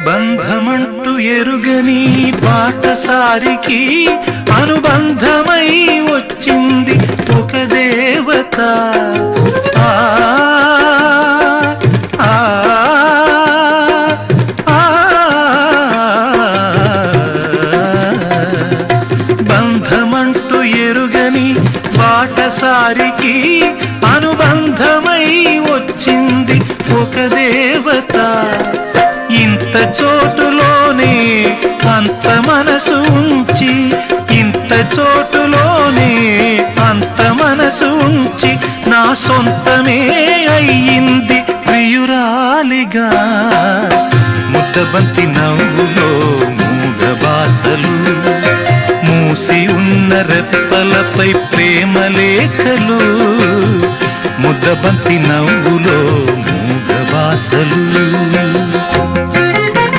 బంధమంటూ ఎరుగని బాటసారికి అనుబంధమై వచ్చింది ఒక దేవత. బంధమంటూ ఎరుగని బాటసారికి అనుబంధమై వచ్చింది ఒక దేవత. ఇంత చోటులోనే అంత మనసు ఉంచి, ఇంత చోటులోనే అంత మనసు ఉంచి నా సొంతమే అయ్యింది ప్రియురాలిగా. ముద్దబంతి నవ్వులో మూగ బాసలు, మూసి ఉన్న రెప్పలపై ప్రేమ లేఖలు. ముద్దబంతి నవ్వులో మూగ బాసలు.